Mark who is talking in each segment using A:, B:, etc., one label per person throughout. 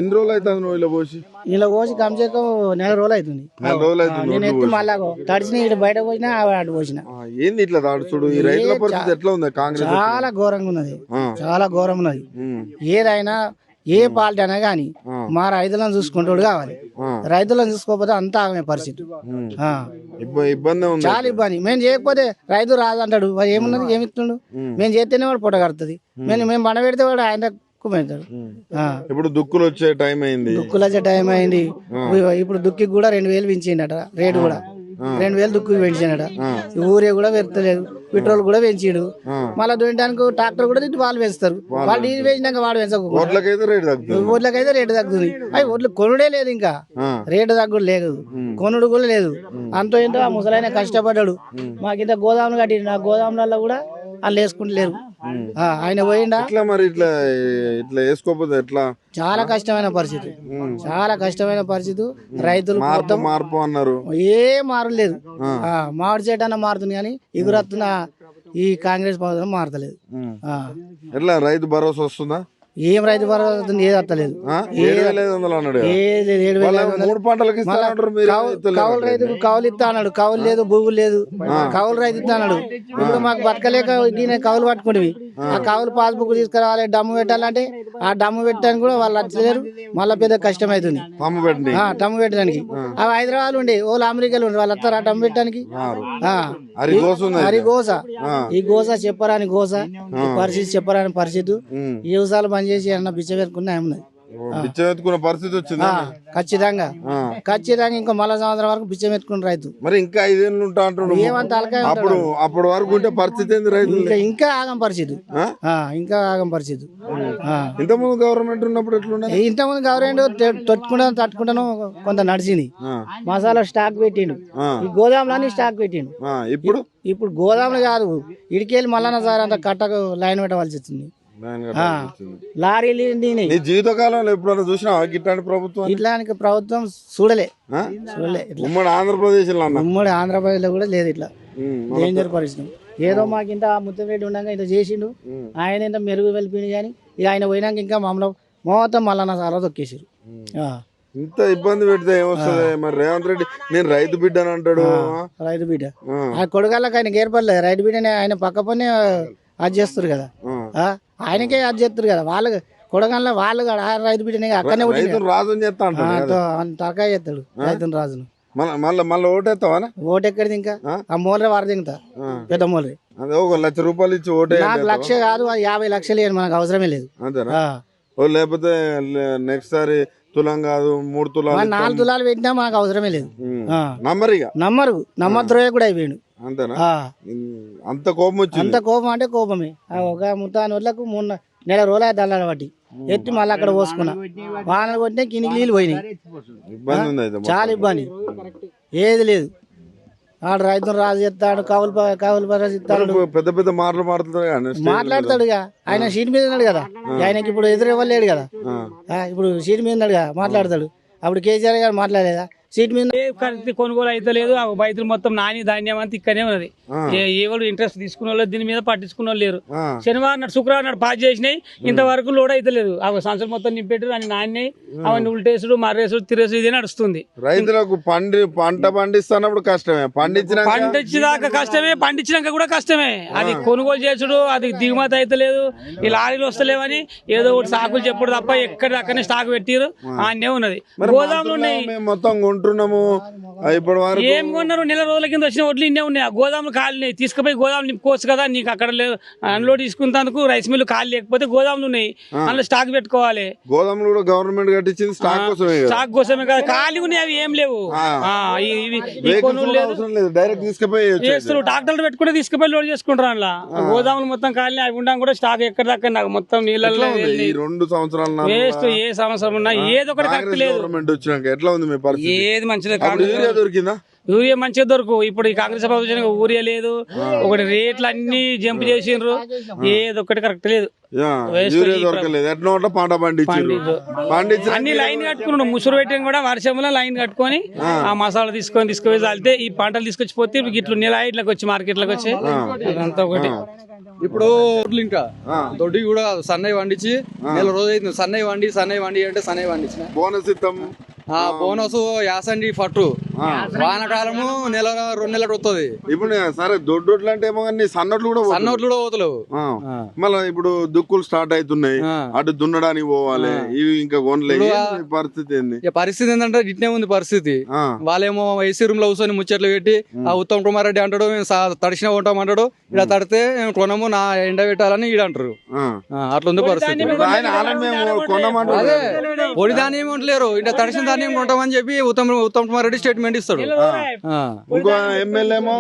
A: ఎన్ని రోజులు అవుతుంది నువ్వు
B: ఇలా పోసి కమ్సే నెల రోజులు అవుతుంది. నేను ఎత్తి మళ్ళా తడిచిన ఇటు బయట పోసినా అటు పోసిన.
A: ఏంది ఇట్లా చూడు ఈ రైతుల పరిస్థితి ఎట్లా ఉంది? కాంగ్రెస్
B: చాలా ఘోరంగా ఉన్నది, చాలా ఘోరం ఉన్నది. ఏదైనా ఏ పార్టీ అయినా గానీ మా రైతులను చూసుకుంటాడు కావాలి. రైతులను చూసుకోకపోతే అంతా ఆగమే పరిస్థితి.
A: ఇబ్బంది
B: చాలా ఇబ్బంది. మేము చేయకపోతే రైతు రాదంటాడు. వాడు ఏమున్నది, ఏమి ఇస్తుండు? మేము చేస్తేనే వాడు పొట్ట కడుతుంది. మేము బండ పెడితే వాడు ఆయన
A: ఇప్పుడు దుక్కులు వచ్చే టైం అయింది.
B: ఇప్పుడు దుక్కి కూడా 2000 పెంచిండట రేటు కూడా. 2000 దుక్కు పెంచాడట. ఊరే కూడా పెడతలేదు. పెట్రోల్ కూడా పెంచిండు. మళ్ళీ దున్నడానికి ట్రాక్టర్ కూడా వాళ్ళు పెంచుతారు. వాళ్ళు డీజిల్ పెంచినాక వాడు పెంచకూడదు. ఓట్లకైతే రేటు తగ్గుతుంది. అవి ఓట్లు కొనుడే లేదు, ఇంకా రేటు తగ్గుడు లేదు, కొనుడు కూడా లేదు. అంతో ఎంతో ఆ ముసలైన కష్టపడ్డాడు. మాకింత గోదాములు కట్టిండు. ఆ గోదాములలో కూడా వాళ్ళు వేసుకుంటలేరు. ఆయన పోయిండా
A: మరి ఇట్లా ఇట్లా వేసుకోపోతే ఎట్లా?
B: చాలా కష్టమైన పరిస్థితి, చాలా కష్టమైన పరిస్థితి. రైతులు
A: మార్పు అన్నారు,
B: ఏ మారు లేదు. మామిడి చెట్టు అన్న మారుతుంది కానీ ఎగురత్తున్న ఈ కాంగ్రెస్ ప్రభుత్వం మారతలేదు.
A: ఎట్లా రైతు భరోసా వస్తుందా?
B: ఏం రైతు భరోసా ఏది వస్తలేదు. కౌలు రైతుకు కౌలు ఇస్తా అన్నాడు. కౌలు లేదు, భూములు లేదు. కౌలు రైతు ఇస్తా అన్నాడు. ఇప్పుడు మాకు బతకలేక కౌలు పట్టుకుంటువి. ఆ కౌలు పాస్బుక్ తీసుకురావాలి, డమ్ము పెట్టాలంటే ఆ డమ్ము పెట్టడానికి కూడా వాళ్ళు వచ్చలేరు. మళ్ళీ పెద్ద కష్టం అవుతుంది డమ్ము పెట్టడానికి. అవి హైదరాబాద్ ఉండే వాళ్ళు అమెరికాలో ఉండే వాళ్ళు వస్తారు ఆ డమ్ము పెట్టడానికి. హరిగోస, ఈ గోస చెప్పరాని గోస, పరిస్థితి చెప్పరాని పరిస్థితి. వ్యవసాయాలు బంద్ చేసి అన్న బిచ్చ పెట్టుకున్నా ఏమున్నది,
A: బిచ్చమెత్తుకున్న పరిస్థితి వచ్చింది.
B: ఖచ్చితంగా ఇంకా మళ్ళా సంవత్సరం వరకు బిచ్చం ఎత్తుకున్న రైతు.
A: మరి ఇంకా 5 ఏళ్ళు ఉంటా అంటాడు.
B: ఏమంత
A: అప్పటి వరకు ఉంటే పరిస్థితి ఏంది రైతు?
B: ఇంకా ఆగం పరిస్థితి, ఇంకా ఆగం పరిస్థితి.
A: ఇంతకుముందు గవర్నమెంట్ ఉన్నప్పుడు ఎట్లున్నా?
B: ఇంతకుముందు గవర్నమెంట్ తట్టుకుంటాను కొంత నడిచింది. మసాలా స్టాక్ పెట్టిండు, ఈ గోదాములన్నీ స్టాక్ పెట్టిండు. ఇప్పుడు గోదాములు కాదు, ఇడికెళ్ళి మళ్ళా సార్ అంత కట్టకు లైన్ పెట్టవలసి వచ్చింది. లారీలు
A: జీవితకాలంలో ఎప్పుడైనా చూసినా ఇట్లాంటి ప్రభుత్వం?
B: ఇట్లాంటి ప్రభుత్వం చూడలే.
A: ఉమ్మడి ఆంధ్రప్రదేశ్
B: లో కూడా లేదు ఇట్లా డేంజర్ పరిస్థితి. ఏదో మాకు ఇంత ముత్తరెడ్డి ఉండగా ఇంత చేసిండు. ఆయన ఇంత మెరుగు వెళ్ళిపోయింది కానీ ఇక ఆయన పోయినాక ఇంకా మమ్మల్ని మొత్తం మళ్ళా చాలా తొక్కేసారు.
A: ఇంత ఇబ్బంది పెడితే ఏమొస్తుంది? మరి రేవంత్ రెడ్డి నేను రైతు బిడ్డ అని అంటాడు.
B: రైతు బిడ్డ ఆ కొడుకాళ్ళకి ఆయనకి ఏర్పడలేదు. రైతు బిడ్డనే ఆయన పక్క పని అది చేస్తారు కదా, ఆయనకే అది చేస్తారు కదా. వాళ్ళకి కొడగంలో వాళ్ళు రైతు బిడ్డనే అక్కడనే
A: రాజు
B: తరకాయ చేస్తాడు రైతుని రాజును.
A: మళ్ళీ ఓటేస్తావా?
B: ఓటు ఎక్కడిది? ఇంకా ఆ మూలరే వారు దిగుతా పెద్ద మూలరే.
A: 1 లక్ష రూపాయలు ఇచ్చి ఓటే?
B: నాకు 1 లక్ష కాదు, 50 లక్షలు ఇవ్వండి, మనకు అవసరమే లేదు.
A: లేకపోతే నెక్స్ట్ సారి తులం కాదు 3 తులాలు
B: 4 తులాలు పెట్టినా మనకు అవసరమే లేదు. నమ్మరు ద్రోహ కూడా అయిపోయాడు.
A: అంతేనా? అంత కోపం వచ్చింది?
B: అంత కోపం అంటే కోపమే. ఒక ముత్తానోళ్ళకు 3 నెల రోజులు దళ్ళ బట్టి ఎత్తి మళ్ళీ అక్కడ పోసుకున్నా. వానలు కొట్టినా కిందికి నీళ్ళు పోయినాయి. చాలా ఇబ్బంది, ఏది లేదు. ఆడు రైతును రాజు చేస్తాడు, కౌలు ఇస్తాడు,
A: పెద్ద పెద్ద
B: మాట్లాడతాడు. ఆయన సీట్ మీద ఉన్నాడు కదా, ఆయనకి ఇప్పుడు ఎదురు ఇవ్వలేడు కదా. ఇప్పుడు సీట్ మీద ఉన్నాడు కదా, మాట్లాడతాడు. అప్పుడు కేసీఆర్ గారు మాట్లాడలేదా? సీట్ మీద
C: కొనుగోలు అయితే లేదు. రైతులు మొత్తం నాని ధాన్యం అంతా ఇక్కడనే ఉన్నది. ఎవరు ఇంట్రెస్ట్ తీసుకున్న వాళ్ళు దీని మీద పట్టించుకున్న వాళ్ళు లేరు. శనివారం నాడు శుక్రవారం నాడు పాస్ చేసినాయి, ఇంతవరకు లోడ్ అయితే లేదు. సంవత్సరం మొత్తం నింపెట్టు అని నాణ్యాయి అవన్నీ ఉల్టేసుడు మర్రేసుడు తిరేసుడు ఇదే నడుస్తుంది.
A: రైతులకు పంట పండిస్తున్నప్పుడు కష్టమే,
C: పండించేదాకా కష్టమే, పండించినాక కూడా కష్టమే. అది కొనుగోలు చేసుడు, అది దిగుమతి అయితే లేదు. ఈ లారీలు వస్తలేవని ఏదో ఒకటి సాకులు చెప్పుడు తప్ప ఎక్కడ అక్కడనే స్టాక్ పెట్టిరు అన్నే ఉన్నది. గోదాములు ఉన్నాయి
A: మొత్తం ఇప్పుడు
C: ఏం కొన్నారు? నెల రోజుల కింద వచ్చిన వడ్లు ఇన్నే ఉన్నాయి. ఆ గోదాములు ఖాళీ తీసుకుపోయి గోదాములు నింపుకోవచ్చు కదా. నీకు అక్కడ అన్లోడ్ తీసుకున్నందుకు రైస్ మిల్లు ఖాళీ లేకపోతే గోదాములు ఉన్నాయి, అందులో స్టాక్ పెట్టుకోవాలి.
A: గోదాములు కూడా గవర్నమెంట్ కట్టించింది స్టాక్
C: కోసమే కదా. ఖాళీ ఉన్నాయి, అవి ఏం లేవు.
A: డైరెక్ట్ తీసుకుపోయి
C: చేస్తారు, ట్రాక్టర్లు పెట్టుకుంటే తీసుకుపోయి లోడ్ చేసుకుంటారు. అందులో గోదాములు మొత్తం ఖాళీ, అవి ఉండడం కూడా స్టాక్ ఎక్కడ దాకా నాకు మొత్తం నీళ్ళలో
A: 2 సంవత్సరాలు
C: వేస్ట్. ఏ సంవత్సరం ఉన్నా ఏదో ఒకటి కరెక్ట్ లేదు.
A: ఎట్లా ఉంది మీ పరిస్థితి?
C: ఏది మంచిది
A: అప్పుడు యూరియా దొరికిందా?
C: యూరియా మంచిగా దొరుకు. ఇప్పుడు ఈ కాంగ్రెస్ ప్రభుత్వం యూరియా లేదు, ఒకటి రేట్లు అన్ని జంప్ చేసిండ్రు, ఏదొక్కటి కరెక్ట్ లేదు.
A: యూరియా దొరకలేదు, ఎట్లా ఉంటే పంట పండించి
C: అన్ని లైన్ కట్టుకున్నాడు. ముసురు పెట్టిన కూడా వర్షంలో లైన్ కట్టుకొని ఆ మసాలా తీసుకుపోయి చాలితే ఈ పంటలు తీసుకొచ్చిపోతే ఇట్లా నెల ఇట్లకి వచ్చి మార్కెట్లోకి వచ్చి అదంతా ఒకటి.
D: ఇప్పుడు ఇంకా దొడ్డి కూడా సన్నయ్య వండించి నెల రోజు అవుతుంది. సన్నయ్య వండి అంటే సన్నయ్య వండించిన
A: బోనస్ ఇస్తాం.
D: బోనస్ యాసండి పట్టు వానకాలము నెల 2 నెలలు వస్తుంది.
A: ఇప్పుడు సరే దొడ్డోట్లు అంటే ఏమో కానీ సన్నట్లు కూడా
D: పోతలేవు.
A: మళ్ళీ ఇప్పుడు దుక్కులు స్టార్ట్ అవుతున్నాయి, అటు దున్నడానికి పోవాలి, ఇవి ఇంకా కొనలేదు. పరిస్థితి ఏంది?
D: పరిస్థితి ఏంటంటే ఇట్నే ఉంది పరిస్థితి. వాళ్ళేమో ఏసీ రూమ్ లో కూర్చొని ముచ్చట్లు పెట్టి ఆ ఉత్తమ్ కుమార్ రెడ్డి అంటాడు తడిసిన ఉంటాం అంటాడు, ఇక్కడ తడితే కొనము నా ఎండ పెట్టాలని ఈడ అంటారు. అట్లుంది పరిస్థితి.
A: అదే
D: పొడి ధాన్యం ఉండలేరు, ఇక్కడ తడిసిన ధాన్యం కొంటామని చెప్పి ఉత్తమ్ కుమార్ రెడ్డి స్టేట్మెంట్ ఇస్తాడు.
A: ఇంకో ఎమ్మెల్యే ఏమో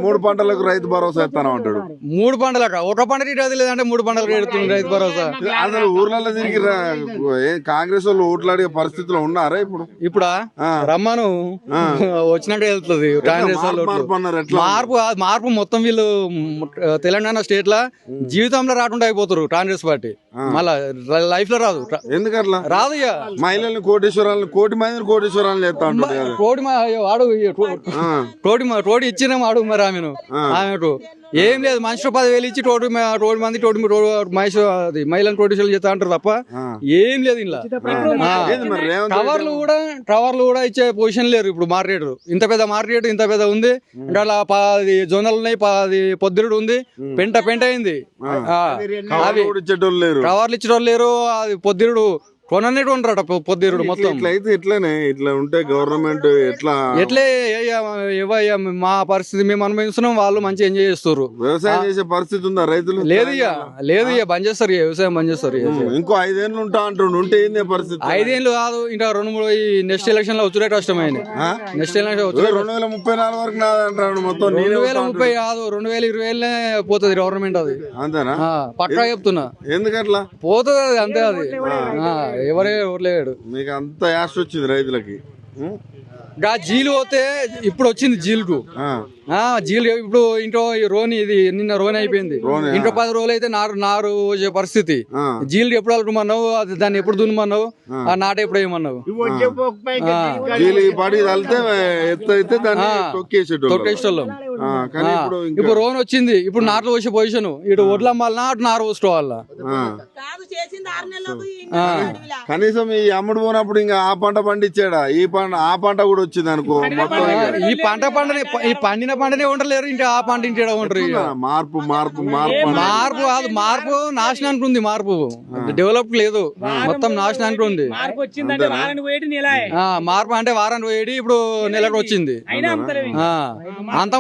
A: మూడు పంటలకు రైతు భరోసా ఇస్తాను అంటాడు.
D: 3 పంటలకు ఒక పంటకి అది లేదంటే 3 పంటలకు ఎడుతుంది రైతు భరోసా.
A: అసలు ఊర్లలో తిరిగి కాంగ్రెస్ వాళ్ళు ఓట్లాడే పరిస్థితిలో ఉన్నారా ఇప్పుడు?
D: ఇప్పుడా రమ్మను వచ్చినాక వెళ్తుంది కాంగ్రెస్ వాళ్ళు. మార్పు మొత్తం వీళ్ళు తెలంగాణ స్టేట్ లా జీవితంలో రాకుండా అయిపోతారు కాంగ్రెస్ పార్టీ. మళ్ళా లైఫ్ లో రాదు.
A: ఎందుకట్లా
D: రాదు? ఇక
A: మహిళల్ని కోటి మందిని కోటీశ్వరాలు చేస్తా ఉంటాడు.
D: రోడ్డు ఇచ్చిన వాడు మరి ఆమెకు ఏం లేదు. మనిషి 10,000 ఇచ్చి మహిళలను కోటీశ్వరాలు చేస్తా అంటారు తప్ప ఏం లేదు. ఇలా టవర్లు కూడా ఇచ్చే పొజిషన్ లేరు ఇప్పుడు. మార్కెట్ ఇంత పెద్ద ఉంది, అలా 10 జొన్నలు ఉన్నాయి, 10 పొద్దురుడు ఉంది, పెంట అయింది. అవి టవర్లు ఇచ్చేటోళ్ళు లేరు, అది పొద్దురుడు కొననేటు ఉంటారట పొద్దురుడు మొత్తం.
A: ఇట్లానే ఇట్లా ఉంటే గవర్నమెంట్ ఎట్లే
D: మా పరిస్థితి మేము అనుభవిస్తున్నాం, వాళ్ళు మంచిగా ఎంజాయ్ చేస్తారు.
A: వ్యవసాయం చేసే పరిస్థితి ఉందా రైతులు?
D: లేదు ఇక బంద్ చేస్తారు, వ్యవసాయం బంద్ చేస్తారు.
A: ఇంకో 5 ఏళ్ళు ఉంటా అంటుండు, ఉంటే ఏంది పరిస్థితి?
D: 5 ఏళ్ళు కాదు, ఇంకా 2-3 నెక్స్ట్ ఎలక్షన్ లో వచ్చే కష్టమైంది. నెక్స్ట్ ఎలక్షన్
A: 2034 వరకు నాదంటాడు మొత్తం.
D: 2030 కాదు, 2020 పోతుంది గవర్నమెంట్. అది
A: అంతేనా?
D: పక్కా చెప్తున్నా.
A: ఎందుకట్లా
D: పోతుంది? అది అంతే. అది ఎవరే లేడు.
A: మీకు అంత యాష్ వచ్చింది రైతులకి.
D: జీలు పోతే ఇప్పుడు వచ్చింది జీలుకు. జీలు ఇప్పుడు ఇంట్లో రోని, ఇది నిన్న రోని అయిపోయింది. ఇంట్లో 10 రోజులు అయితే నారు వచ్చే పరిస్థితి. జీలు ఎప్పుడు అలుకుమన్నావు, దాన్ని ఎప్పుడు దున్నమన్నావు, ఆ నాట ఎప్పుడు వేయమన్నావు. తొక్కేసేటోళ్ళం. ఇప్పుడు రోన్ వచ్చింది, ఇప్పుడు నాట్లు పోసే పొజిషన్. ఇటు వడ్లు అమ్మాలన్నా అటు నారు పోసుకోవాలా.
A: కనీసం ఈ అమ్ముడు పోనప్పుడు ఇంకా ఆ పంట పండించాడా, ఆ పంట కూడా వచ్చింది అనుకో.
D: ఈ పండిన పంటనే ఉండలేరు, ఇంకా ఆ పంట ఇంటి ఉంటారు. మార్పు నాశనానికి ఉంది. మార్పు డెవలప్ లేదు, మొత్తం నాశనానికి ఉంది. మార్పు అంటే వారానికి పోయేది ఇప్పుడు నెలకు వచ్చింది. అంత